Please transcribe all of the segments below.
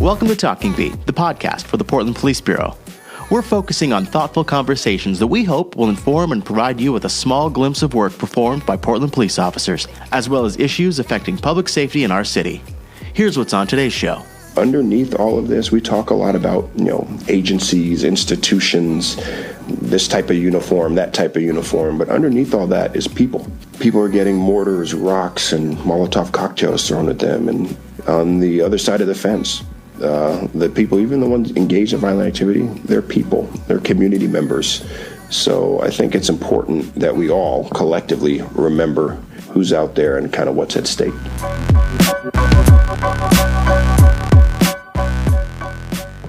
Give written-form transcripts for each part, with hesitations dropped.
Welcome to Talking Beat, the podcast for the Portland Police Bureau. We're focusing on thoughtful conversations that we hope will inform and provide you with a small glimpse of work performed by Portland police officers, as well as issues affecting public safety in our city. Here's what's on today's show. Underneath all of this, we talk a lot about, agencies, institutions, this type of uniform, that type of uniform. But underneath all that is people. People are getting mortars, rocks, and Molotov cocktails thrown at them. And on the other side of the fence, the people, even the ones engaged in violent activity, they're people. They're community members. So I think it's important that we all collectively remember who's out there and kind of what's at stake.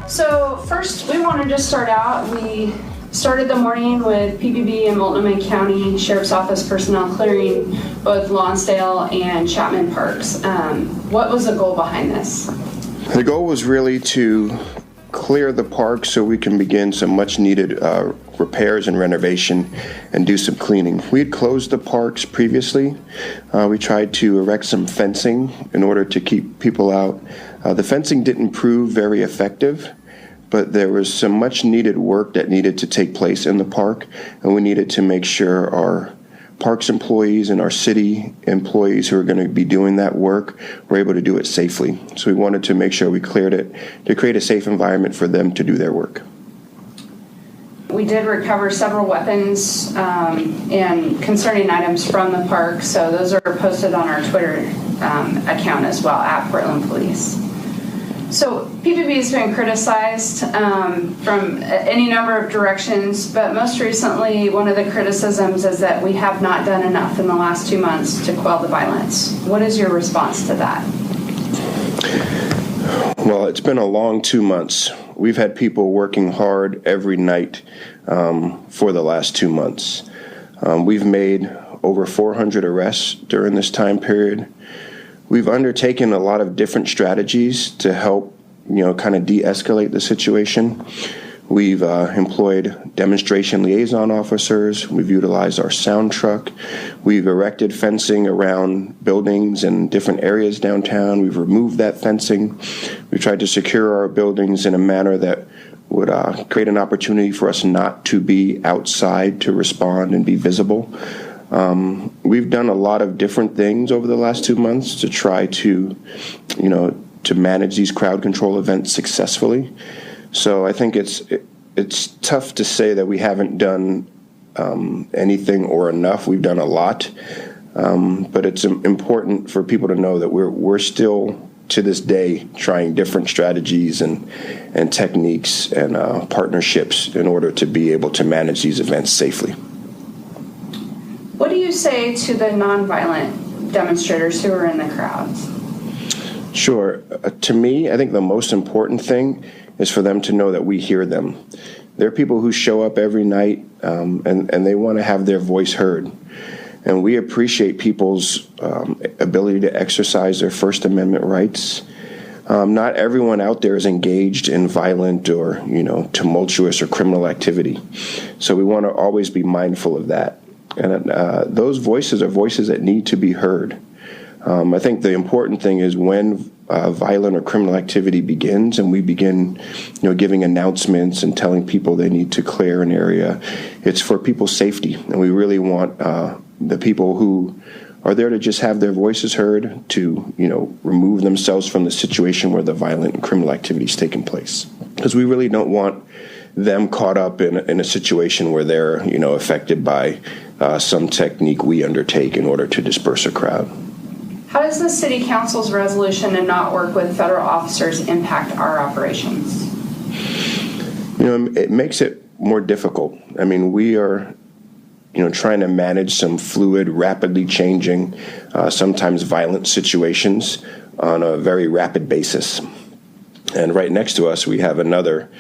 So first, we wanted to start out. We started the morning with PPB and Multnomah County Sheriff's Office personnel clearing both Lonsdale and Chapman parks. What was the goal behind this? The goal was really to clear the park so we can begin some much needed repairs and renovation and do some cleaning. We had closed the parks previously. We tried to erect some fencing in order to keep people out. The fencing didn't prove very effective, but there was some much needed work that needed to take place in the park, and we needed to make sure our parks employees and our city employees who are going to be doing that work were able to do it safely. So we wanted to make sure we cleared it to create a safe environment for them to do their work. We did recover several weapons and concerning items from the park, so those are posted on our Twitter account as well, at Portland Police. So PPB has been criticized from any number of directions, but most recently one of the criticisms is that we have not done enough in the last 2 months to quell the violence. What is your response to that? Well, it's been a long 2 months. We've had people working hard every night for the last 2 months. We've made over 400 arrests during this time period. We've undertaken a lot of different strategies to help, kind of de-escalate the situation. We've employed demonstration liaison officers. We've utilized our sound truck. We've erected fencing around buildings and different areas downtown. We've removed that fencing. We've tried to secure our buildings in a manner that would create an opportunity for us not to be outside to respond and be visible. We've done a lot of different things over the last 2 months to try to, to manage these crowd control events successfully. So I think it's tough to say that we haven't done anything or enough. We've done a lot, but it's important for people to know that we're still to this day trying different strategies and techniques and partnerships in order to be able to manage these events safely. What do you say to the nonviolent demonstrators who are in the crowds? Sure. To me, I think the most important thing is for them to know that we hear them. There are people who show up every night and they want to have their voice heard. And we appreciate people's ability to exercise their First Amendment rights. Not everyone out there is engaged in violent or, tumultuous or criminal activity. So we want to always be mindful of that. And those voices are voices that need to be heard. I think the important thing is when violent or criminal activity begins and we begin, giving announcements and telling people they need to clear an area, it's for people's safety. And we really want the people who are there to just have their voices heard to, remove themselves from the situation where the violent and criminal activity is taking place. Because we really don't want them caught up in a situation where they're, affected by some technique we undertake in order to disperse a crowd. How does the City Council's resolution to not work with federal officers impact our operations? It makes it more difficult. I mean, we are, trying to manage some fluid, rapidly changing, sometimes violent situations on a very rapid basis. And right next to us, we have another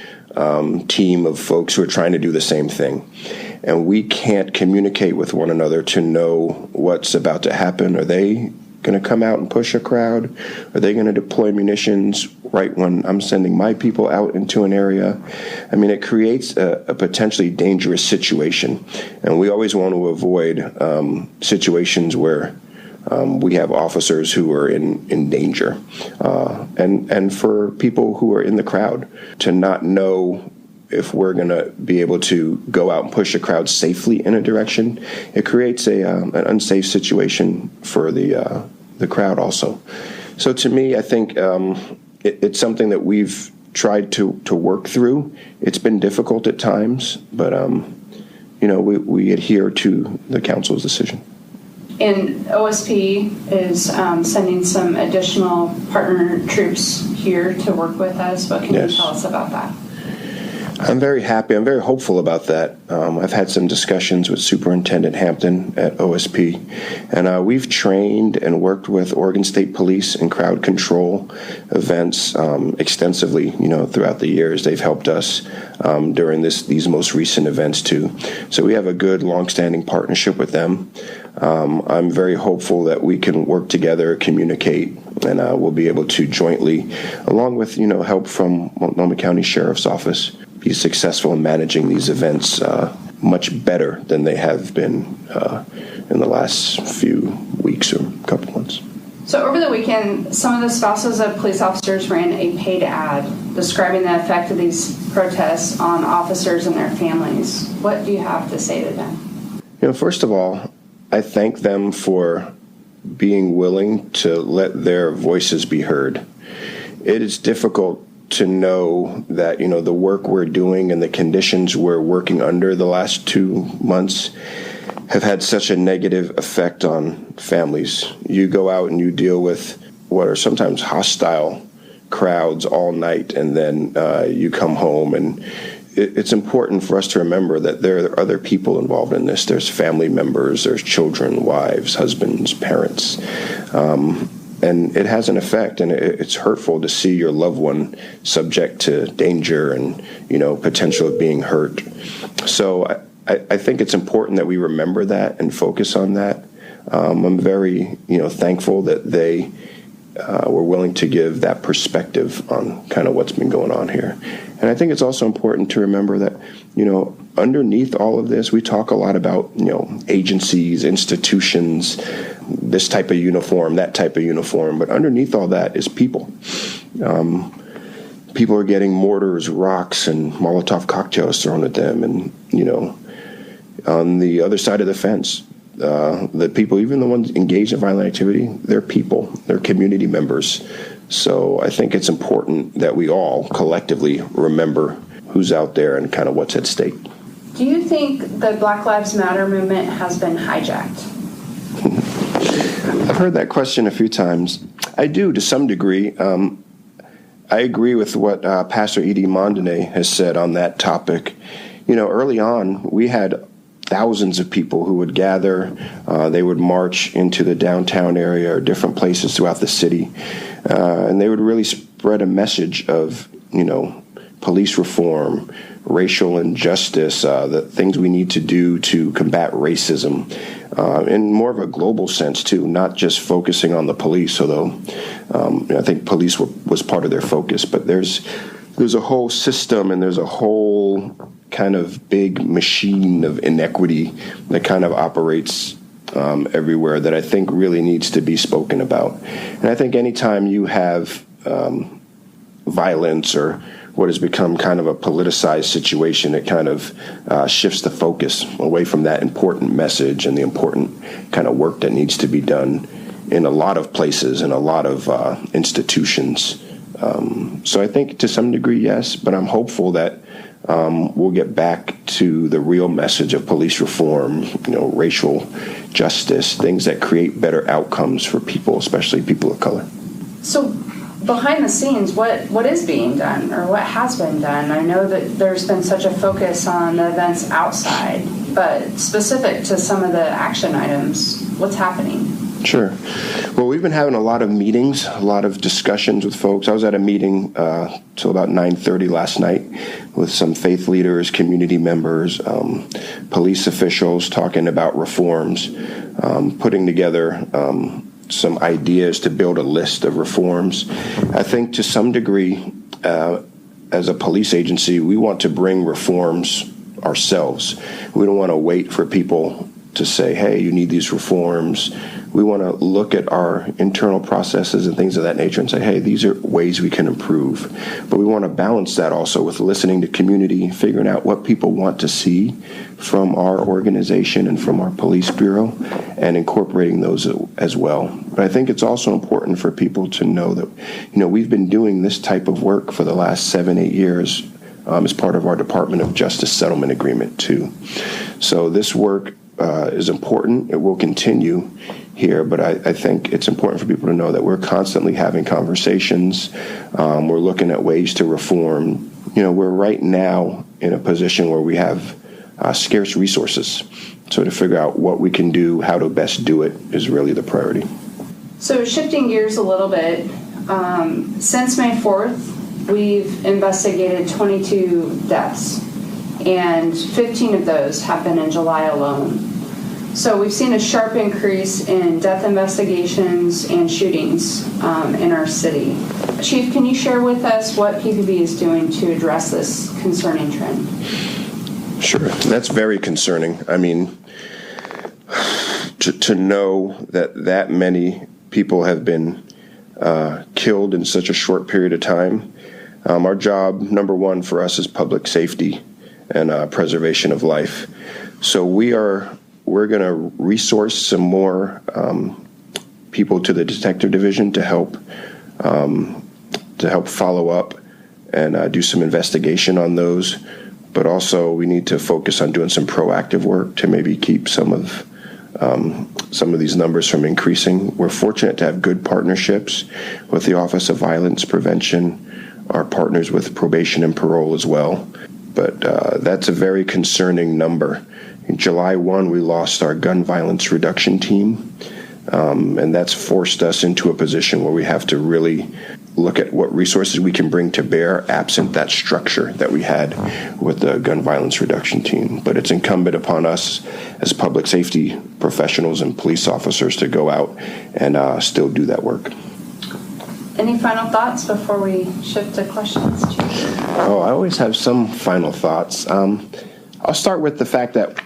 team of folks who are trying to do the same thing. And we can't communicate with one another to know what's about to happen. Are they going to come out and push a crowd? Are they going to deploy munitions right when I'm sending my people out into an area? I mean, it creates a potentially dangerous situation. And we always want to avoid situations where We have officers who are in danger. And for people who are in the crowd to not know if we're going to be able to go out and push a crowd safely in a direction, it creates an unsafe situation for the crowd also. So to me, I think it's something that we've tried to work through. It's been difficult at times, but we adhere to the council's decision. And OSP is sending some additional partner troops here to work with us. What can you tell us about that? I'm very happy. I'm very hopeful about that. I've had some discussions with Superintendent Hampton at OSP, and we've trained and worked with Oregon State Police in crowd control events extensively. Throughout the years, they've helped us during these most recent events too. So we have a good, long-standing partnership with them. I'm very hopeful that we can work together, communicate, and we'll be able to jointly, along with help from Multnomah County Sheriff's Office, be successful in managing these events much better than they have been in the last few weeks or couple months. So over the weekend, some of the spouses of police officers ran a paid ad describing the effect of these protests on officers and their families. What do you have to say to them? First of all, I thank them for being willing to let their voices be heard. It is difficult to know that, the work we're doing and the conditions we're working under the last 2 months have had such a negative effect on families. You go out and you deal with what are sometimes hostile crowds all night, and then you come home, and it's important for us to remember that there are other people involved in this. There's family members, there's children, wives, husbands, parents. And it has an effect, and it's hurtful to see your loved one subject to danger and, potential of being hurt. So I think it's important that we remember that and focus on that. I'm very, thankful that they were willing to give that perspective on kind of what's been going on here. And I think it's also important to remember that, underneath all of this, we talk a lot about, agencies, institutions, this type of uniform, that type of uniform. But underneath all that is people. People are getting mortars, rocks, and Molotov cocktails thrown at them. And, on the other side of the fence, the people, even the ones engaged in violent activity, they're people, they're community members. So I think it's important that we all collectively remember who's out there and kind of what's at stake. Do you think the Black Lives Matter movement has been hijacked? I've heard that question a few times. I do, to some degree. I agree with what Pastor Edie Mondene has said on that topic. Early on, we had thousands of people who would gather. They would march into the downtown area or different places throughout the city, and they would really spread a message of, police reform, racial injustice, the things we need to do to combat racism, in more of a global sense too, not just focusing on the police, although I think police was part of their focus. But there's a whole system, and there's a whole kind of big machine of inequity that kind of operates everywhere that I think really needs to be spoken about. And I think anytime you have violence or what has become kind of a politicized situation, it kind of shifts the focus away from that important message and the important kind of work that needs to be done in a lot of places and a lot of institutions. So I think to some degree, yes, but I'm hopeful that we'll get back to the real message of police reform, racial justice, things that create better outcomes for people, especially people of color. So behind the scenes, what is being done or what has been done? I know that there's been such a focus on the events outside, but specific to some of the action items, what's happening? Sure. Well, we've been having a lot of meetings, a lot of discussions with folks. I was at a meeting till about 9:30 last night with some faith leaders, community members, police officials talking about reforms, putting together some ideas to build a list of reforms. I think to some degree, as a police agency, we want to bring reforms ourselves. We don't want to wait for people to say, hey, you need these reforms. we want to look at our internal processes and things of that nature and say, hey, these are ways we can improve. But we want to balance that also with listening to community, figuring out what people want to see from our organization and from our police bureau, and incorporating those as well. But I think it's also important for people to know that, we've been doing this type of work for the last 7-8 years as part of our Department of Justice settlement agreement too. So this work is important. It will continue here, but I think it's important for people to know that we're constantly having conversations. We're looking at ways to reform. We're right now in a position where we have scarce resources. So to figure out what we can do, how to best do it, is really the priority. So shifting gears a little bit, since May 4th, we've investigated 22 deaths, and 15 of those have been in July alone. So we've seen a sharp increase in death investigations and shootings in our city. Chief, can you share with us what PPB is doing to address this concerning trend? Sure. That's very concerning. I mean, to know that many people have been killed in such a short period of time. Our job, number one for us, is public safety and preservation of life. So we're going to resource some more people to the detective division to help follow up and do some investigation on those. But also, we need to focus on doing some proactive work to maybe keep some of these numbers from increasing. We're fortunate to have good partnerships with the Office of Violence Prevention, our partners with probation and parole as well. But that's a very concerning number. In July 1, we lost our gun violence reduction team, and that's forced us into a position where we have to really look at what resources we can bring to bear absent that structure that we had with the gun violence reduction team. But it's incumbent upon us as public safety professionals and police officers to go out and still do that work. Any final thoughts before we shift to questions, Chief? Oh, I always have some final thoughts. I'll start with the fact that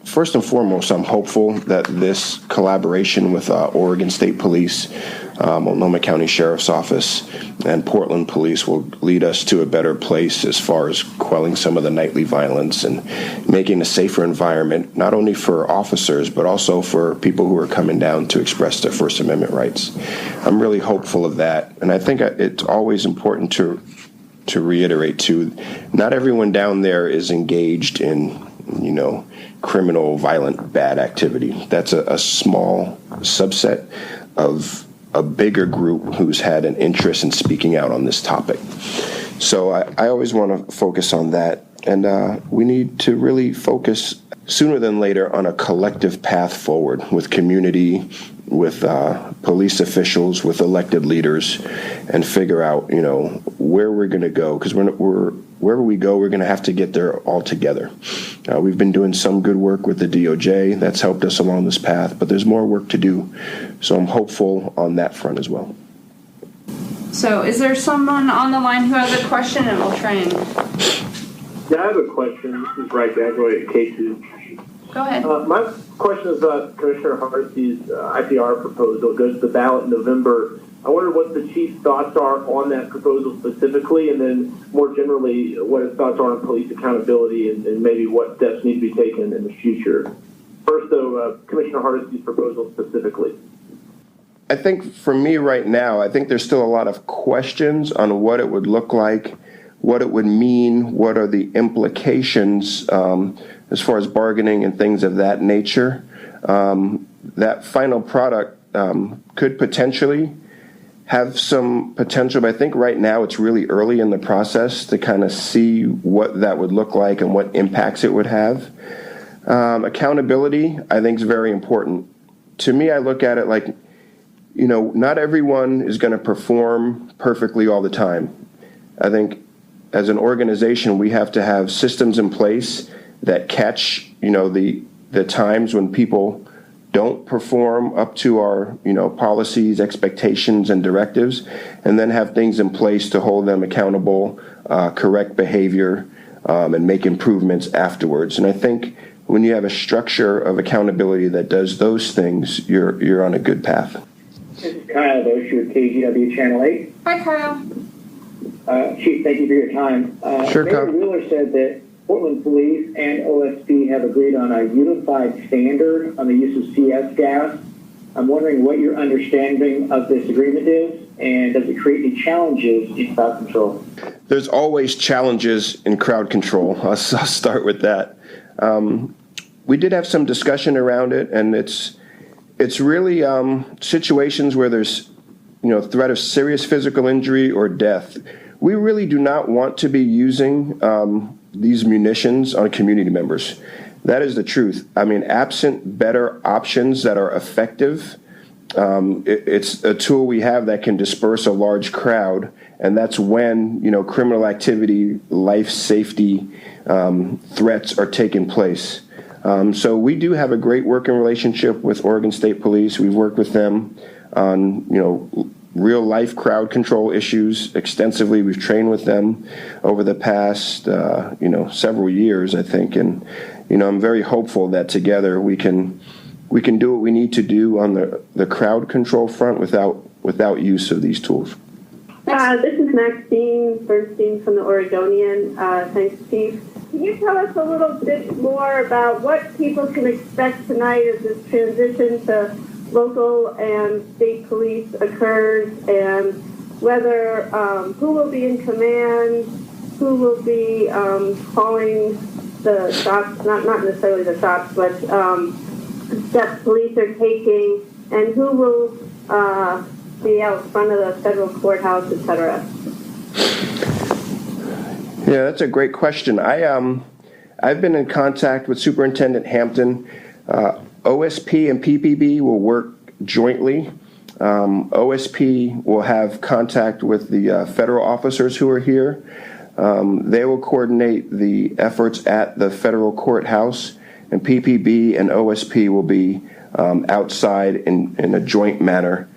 first and foremost, I'm hopeful that this collaboration with Oregon State Police, Multnomah County Sheriff's Office, and Portland Police will lead us to a better place as far as quelling some of the nightly violence and making a safer environment, not only for officers, but also for people who are coming down to express their First Amendment rights. I'm really hopeful of that, and I think it's always important to reiterate, too, not everyone down there is engaged in criminal, violent, bad activity. That's a small subset of a bigger group who's had an interest in speaking out on this topic. So I always want to focus on that. And we need to really focus sooner than later on a collective path forward with community, with police officials, with elected leaders, and figure out, where we're going to go. Because wherever we go, we're going to have to get there all together. We've been doing some good work with the DOJ. That's helped us along this path, but there's more work to do. So I'm hopeful on that front as well. So is there someone on the line who has a question? And we'll try and... Yeah, I have a question. This is Ray Gagway at K2. Go ahead. My question is about Commissioner Hardesty's IPR proposal. It goes to the ballot in November. I wonder what the chief's thoughts are on that proposal specifically, and then more generally, what his thoughts are on police accountability and maybe what steps need to be taken in the future. First, though, Commissioner Hardesty's proposal specifically. I think for me right now, I think there's still a lot of questions on what it would look like, what it would mean, what are the implications as far as bargaining and things of that nature. That final product could potentially have some potential, but I think right now it's really early in the process to kind of see what that would look like and what impacts it would have. Accountability, I think, is very important. To me, I look at it like, not everyone is going to perform perfectly all the time. I think as an organization, we have to have systems in place that catch, the times when people don't perform up to our, policies, expectations, and directives, and then have things in place to hold them accountable, correct behavior, and make improvements afterwards. And I think when you have a structure of accountability that does those things, you're on a good path. This is Kyle Doshi with KGW Channel 8. Hi, Kyle. Chief, thank you for your time. Sure, Mayor Kyle. Wheeler said that Portland Police and OSP have agreed on a unified standard on the use of CS gas. I'm wondering what your understanding of this agreement is, and does it create any challenges in crowd control? There's always challenges in crowd control. I'll start with that. We did have some discussion around it, and it's really situations where there's threat of serious physical injury or death. We really do not want to be using these munitions on community members. That is the truth. I mean, absent better options that are effective, it's a tool we have that can disperse a large crowd, and that's when criminal activity, life safety threats are taking place. So we do have a great working relationship with Oregon State Police. We've worked with them on real life crowd control issues extensively. We've trained with them over the past several years, I think, and I'm very hopeful that together we can do what we need to do on the crowd control front without use of these tools. This is Maxine Bernstein from the Oregonian. Thanks, Chief. Can you tell us a little bit more about what people can expect tonight as this transition to local and state police occurs, and whether who will be in command, who will be calling the shots, not necessarily the shots, but steps police are taking, and who will be out front of the federal courthouse, etc. Yeah, that's a great question. I've been in contact with Superintendent Hampton. OSP and PPB will work jointly. OSP will have contact with the federal officers who are here. They will coordinate the efforts at the federal courthouse, and PPB and OSP will be outside in a joint manner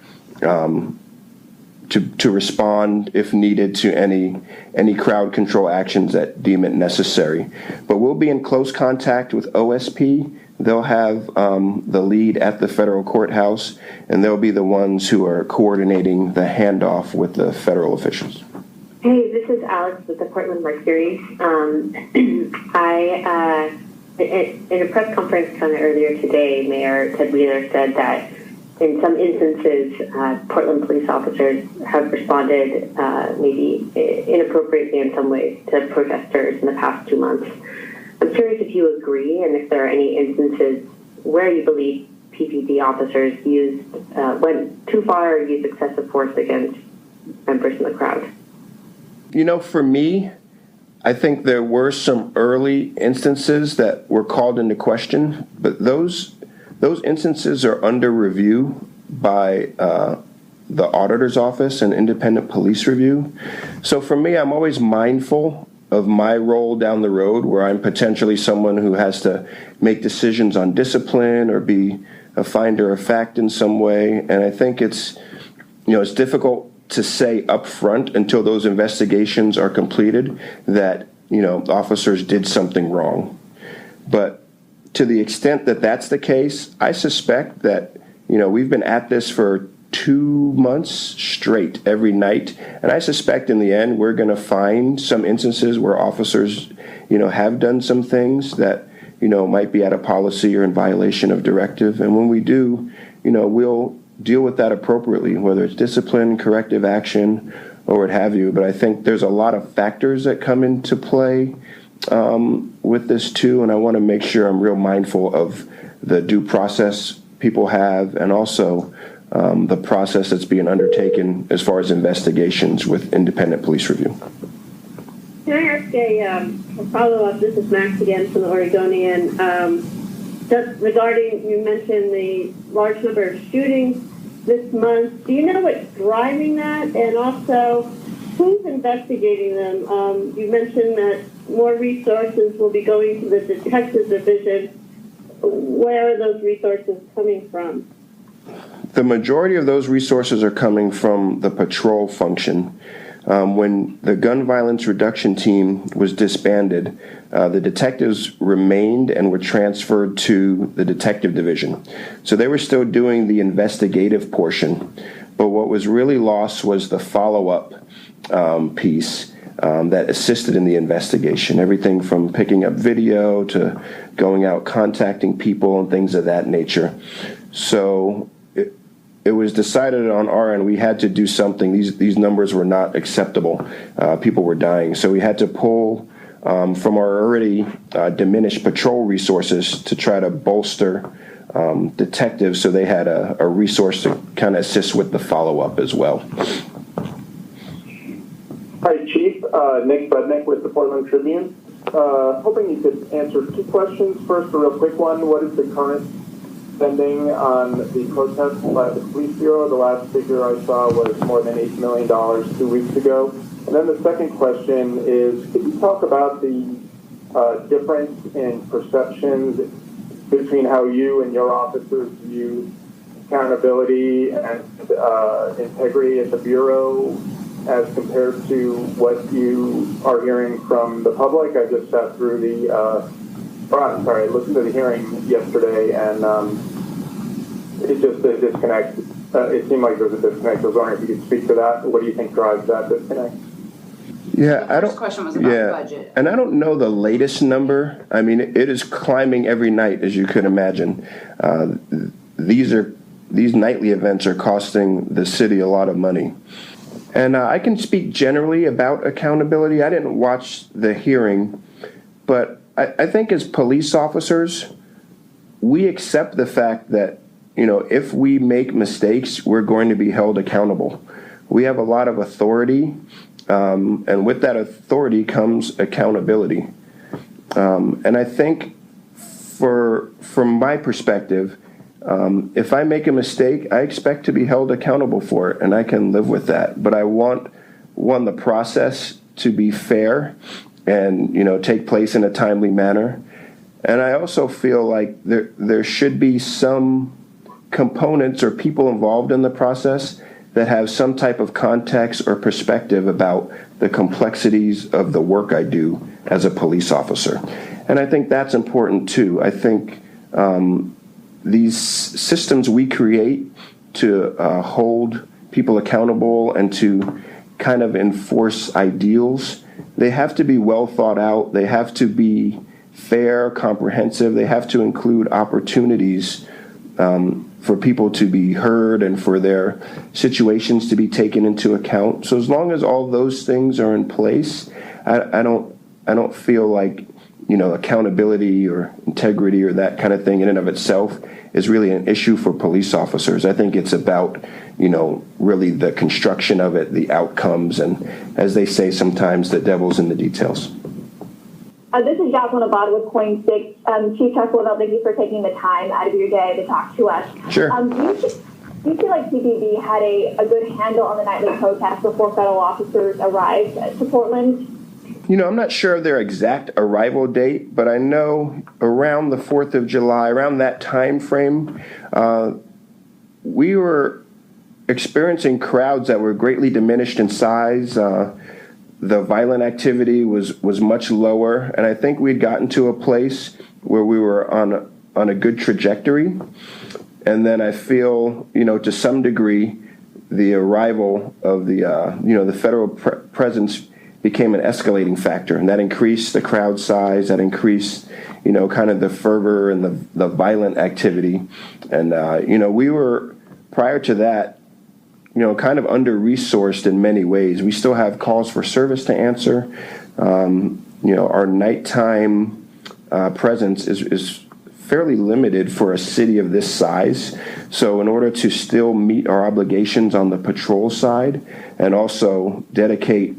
to respond if needed to any crowd control actions that deem it necessary. But we'll be in close contact with OSP. They'll have the lead at the federal courthouse, and they'll be the ones who are coordinating the handoff with the federal officials. Hey, this is Alex with the Portland Mercury. In a press conference kind of earlier today, Mayor Ted Wheeler said that in some instances, Portland police officers have responded maybe inappropriately in some ways to protesters in the past 2 months. I'm curious if you agree, and if there are any instances where you believe PPD officers went too far or used excessive force against members in the crowd. For me, I think there were some early instances that were called into question, but those instances are under review by the auditor's office and independent police review. So for me, I'm always mindful of my role down the road, where I'm potentially someone who has to make decisions on discipline or be a finder of fact in some way. And I think it's difficult to say up front until those investigations are completed that officers did something wrong. But to the extent that that's the case, I suspect that we've been at this for 2 months straight every night, and I suspect in the end we're going to find some instances where officers have done some things that might be out of policy or in violation of directive. And when we do, we'll deal with that appropriately, whether it's discipline, corrective action, or what have you. But I think there's a lot of factors that come into play with this too, and I want to make sure I'm real mindful of the due process people have, and also the process that's being undertaken as far as investigations with independent police review. Can I ask a follow-up? This is Max again from the Oregonian. Just regarding, you mentioned the large number of shootings this month. Do you know what's driving that? And also, who's investigating them? You mentioned that more resources will be going to the detective division. Where are those resources coming from? The majority of those resources are coming from the patrol function. When the gun violence reduction team was disbanded, the detectives remained and were transferred to the detective division. So they were still doing the investigative portion, but what was really lost was the follow-up piece that assisted in the investigation, everything from picking up video to going out contacting people and things of that nature. So it was decided on our end we had to do something. These numbers were not acceptable. People were dying. So we had to pull from our already diminished patrol resources to try to bolster detectives so they had a resource to kind of assist with the follow-up as well. Hi, Chief. Nick Budnick with the Portland Tribune. Hoping you could answer two questions. First, a real quick one. What is the current spending on the protests by the police bureau? The last figure I saw was more than $8 million 2 weeks ago. And then the second question is, could you talk about the difference in perceptions between how you and your officers view accountability and integrity at the bureau as compared to what you are hearing from the public? I just sat through I listened to the hearing yesterday, and it's just a disconnect. It seemed like there was a disconnect. I was wondering if you could speak to that. What do you think drives that disconnect? Yeah, The first question was about budget. And I don't know the latest number. I mean, it is climbing every night, as you could imagine. These nightly events are costing the city a lot of money. And I can speak generally about accountability. I didn't watch the hearing, but I think as police officers, we accept the fact that, if we make mistakes, we're going to be held accountable. We have a lot of authority, and with that authority comes accountability. And I think from my perspective, if I make a mistake, I expect to be held accountable for it, and I can live with that. But I want, the process to be fair and, take place in a timely manner. And I also feel like there should be some components or people involved in the process that have some type of context or perspective about the complexities of the work I do as a police officer. And I think that's important too. I think these systems we create to hold people accountable and to kind of enforce ideals, they have to be well thought out. They have to be fair, comprehensive. They have to include opportunities for people to be heard and for their situations to be taken into account. So as long as all those things are in place, I don't feel like accountability or integrity or that kind of thing in and of itself is really an issue for police officers. I think it's about really the construction of it, the outcomes, and as they say sometimes, the devil's in the details. This is Jacqueline Abad with Coin 6. Chief Chuck Lovell, thank you for taking the time out of your day to talk to us. Sure. Do you feel like PPD had a good handle on the nightly protests before federal officers arrived to Portland? I'm not sure of their exact arrival date, but I know around the 4th of July, around that time frame, we were experiencing crowds that were greatly diminished in size. The violent activity was much lower, and I think we'd gotten to a place where we were on a good trajectory. And then I feel, to some degree, the arrival of the federal presence became an escalating factor, and that increased the crowd size, that increased, kind of the fervor and the violent activity. And, we were, prior to that, kind of under-resourced in many ways. We still have calls for service to answer. Our nighttime presence is fairly limited for a city of this size. So in order to still meet our obligations on the patrol side and also dedicate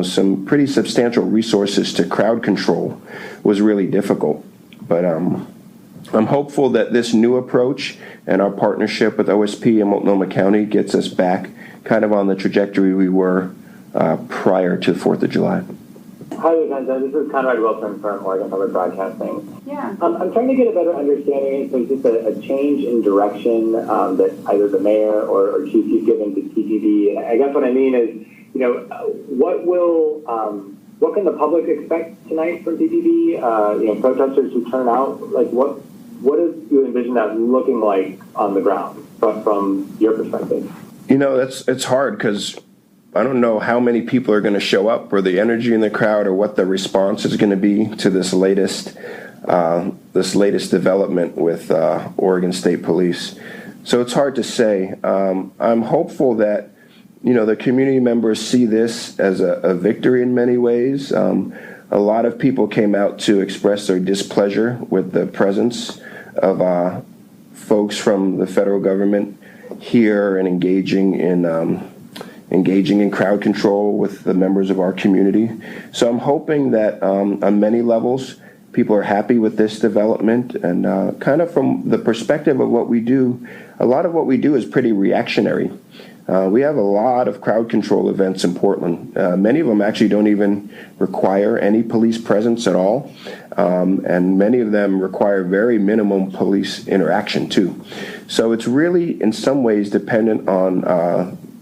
some pretty substantial resources to crowd control was really difficult. But I'm hopeful that this new approach and our partnership with OSP and Multnomah County gets us back kind of on the trajectory we were prior to the 4th of July. Hi, Lieutenant. This is Conrad Wilson from Oregon Public Broadcasting. Yeah. I'm trying to get a better understanding if there's just a change in direction that either the mayor or chief you've given to PPD. I guess what I mean is, what can the public expect tonight from PPB? Protesters who turn out, what do you envision that looking like on the ground from your perspective? It's hard because I don't know how many people are going to show up, or the energy in the crowd, or what the response is going to be to this latest development with Oregon State Police. So it's hard to say. I'm hopeful that the community members see this as a victory in many ways. A lot of people came out to express their displeasure with the presence of folks from the federal government here and engaging in crowd control with the members of our community. So I'm hoping that on many levels, people are happy with this development, and kind of from the perspective of what we do, a lot of what we do is pretty reactionary. We have a lot of crowd control events in Portland. Many of them actually don't even require any police presence at all, and many of them require very minimum police interaction too. So it's really, in some ways, dependent on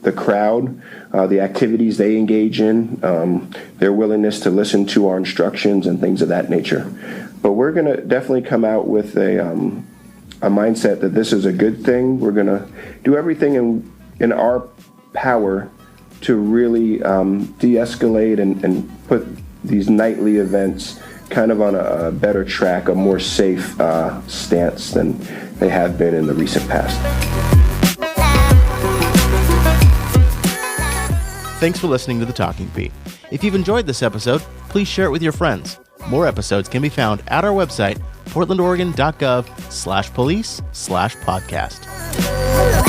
the crowd, the activities they engage in, their willingness to listen to our instructions and things of that nature. But we're going to definitely come out with a mindset that this is a good thing. We're going to do everything in our power to really de-escalate and put these nightly events kind of on a better track, a more safe stance than they have been in the recent past. Thanks for listening to The Talking Pete. If you've enjoyed this episode, please share it with your friends. More episodes can be found at our website, portlandoregon.gov/police/podcast.